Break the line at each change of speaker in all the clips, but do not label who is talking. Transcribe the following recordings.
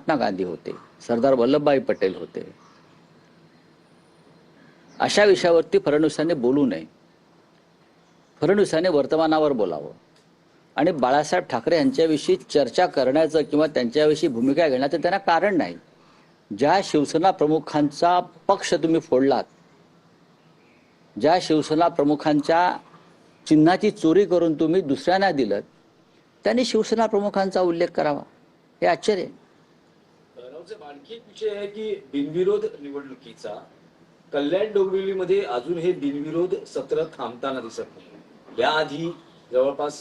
महात्मा गांधी होते, सरदार वल्लभभाई पटेल होते. अशा विषयावरती फडणवीसांनी बोलू नये. फडणवीसांनी वर्तमानावर बोलावं आणि बाळासाहेब ठाकरे यांच्याविषयी चर्चा करण्याचं किंवा त्यांच्याविषयी भूमिका घेण्याचं त्यांना कारण नाही. ज्या शिवसेना प्रमुखांचा पक्ष तुम्ही फोडलात, ज्या शिवसेना प्रमुखांच्या चिन्हाची चोरी करून तुम्ही दुसऱ्यांना दिलं, त्यांनी शिवसेना प्रमुखांचा उल्लेख करावा. हे आश्चर्य आहे.
आणखी एक विषय आहे की बिनविरोध निवडणुकीचा कल्याण डोंबिवलीमध्ये अजून हे बिनविरोध सत्र थांबताना दिसत नाही. याआधी जवळपास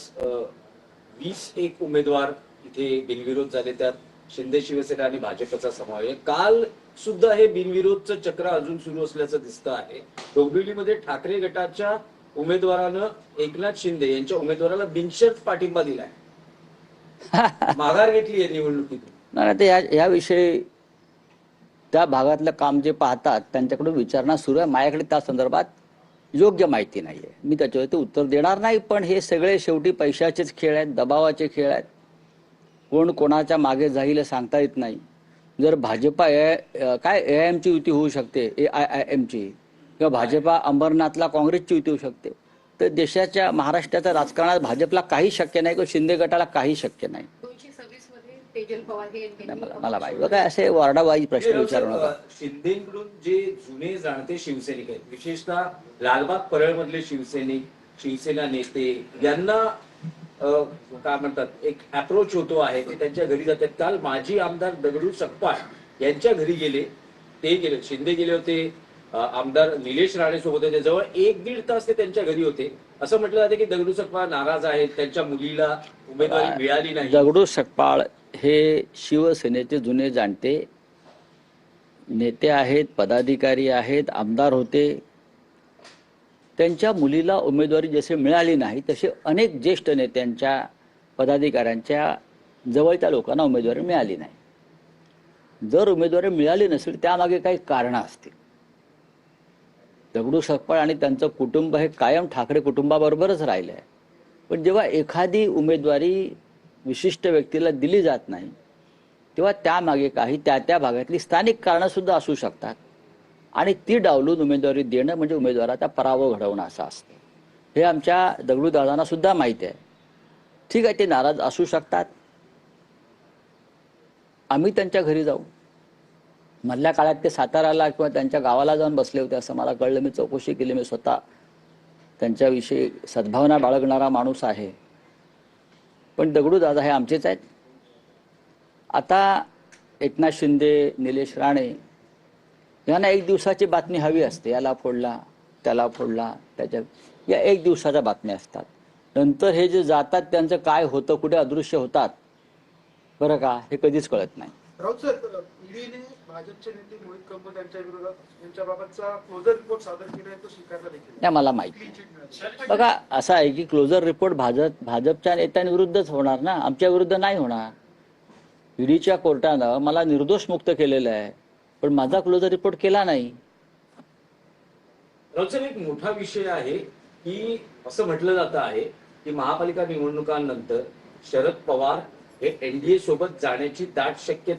21 उमेदवार इथे बिनविरोध झाले, त्यात शिंदे शिवसेना आणि भाजपचा समावेश. काल सुद्धा हे बिनविरोधचं चक्र अजून सुरू असल्याचं दिसतं आहे. डोंबिवलीमध्ये ठाकरे गटाच्या उमेदवारानं एकनाथ शिंदे यांच्या उमेदवाराला बिनशर्त पाठिंबा दिलाय, माघार घेतली आहे निवडणुकीतून.
नाही, ते याविषयी त्या भागातलं काम जे पाहतात त्यांच्याकडून विचारणा सुरू आहे. माझ्याकडे त्या संदर्भात योग्य माहिती नाही आहे, मी त्याच्यावरती उत्तर देणार नाही. पण हे सगळे शेवटी पैशाचेच खेळ आहेत, दबावाचे खेळ आहेत. कोण कोणाच्या मागे जाईल सांगता येत नाही. जर भाजपा काय AIMची युती होऊ शकते, AIIMची, किंवा भाजपा अंबरनाथला काँग्रेसची युती होऊ शकते, तर देशाच्या महाराष्ट्राच्या राजकारणात भाजपला काही शक्य नाही किंवा शिंदे गटाला काही शक्य नाही. मला माहिती काय असे वॉर्डावाईज प्रश्न विचारू नका.
शिंदेकडून जे जुने जाणते शिवसैनिक आहेत, विशेषतः लालबाग परळ मधले शिवसैनिक, शिवसेना नेते यांना काय म्हणतात, एक अप्रोच होतो आहे, ते त्यांच्या घरी जातात. काल माजी आमदार दगडू सकपाळ यांच्या घरी गेले, ते गेले, शिंदे गेले होते, आमदार निलेश राणे सोबत होते. जवळ 1-1.5 तास ते त्यांच्या घरी होते. असं म्हटलं जाते की दगडू सकपाळ नाराज आहेत, त्यांच्या मुलीला उमेदवारी मिळाली नाही.
दगडू सकपाळ हे शिवसेनेचे जुने जाणते नेते आहेत, पदाधिकारी आहेत, आमदार होते. त्यांच्या मुलीला उमेदवारी जसे मिळाली नाही तसे अनेक ज्येष्ठ नेत्यांच्या, पदाधिकाऱ्यांच्या जवळच्या लोकांना उमेदवारी मिळाली नाही. जर उमेदवारी मिळाली नसेल त्यामागे काही कारणं असतील. दगडू सकपाळ आणि त्यांचं कुटुंब हे कायम ठाकरे कुटुंबाबरोबरच राहिलं आहे. पण जेव्हा एखादी उमेदवारी विशिष्ट व्यक्तीला दिली जात नाही तेव्हा त्यामागे काही त्या भागातली स्थानिक कारणं सुद्धा असू शकतात आणि ती डावलून उमेदवारी देणं म्हणजे उमेदवाराचा पराभव घडवणं असं असतं. हे आमच्या दगडू दादांना सुद्धा माहिती आहे. ठीक आहे, ते नाराज असू शकतात, आम्ही त्यांच्या घरी जाऊ. मधल्या काळात ते साताराला किंवा त्यांच्या गावाला जाऊन बसले होते असं मला कळलं. मी चौकशी केली, मी स्वतः त्यांच्याविषयी सद्भावना बाळगणारा माणूस आहे. पण दगडू दादा हे आमचेच आहेत. आता एकनाथ शिंदे, निलेश राणे यांना एक दिवसाची बातमी हवी असते, याला फोडला, त्याला फोडला, त्याच्या या एक दिवसाच्या बातम्या असतात. नंतर हे जे जातात त्यांचं काय होतं, कुठे अदृश्य होतात बरं का, हे कधीच कळत नाही.
राऊत सर, ईडीने भाजपचे नेते मोहित कंबोज यांच्या विरोधात यांच्याबाबतचा क्लोजर रिपोर्ट सादर केला आहे, तो स्वीकारला देखील
नाही. मला माहिती बघा, असं आहे की क्लोजर रिपोर्ट भाजपच्या नेत्यांविरुद्धच होणार ना, आमच्या विरुद्ध नाही होणार. ईडीच्या कोर्टानं मला निर्दोष मुक्त केलेलं आहे, पण माझा क्लोजर रिपोर्ट केला नाही.
राऊत सर, एक मोठा विषय आहे की असं म्हटलं जातं आहे की महापालिका निवडणुकांनंतर शरद पवार हे NDA सोबत जाण्याची दाट शक्यता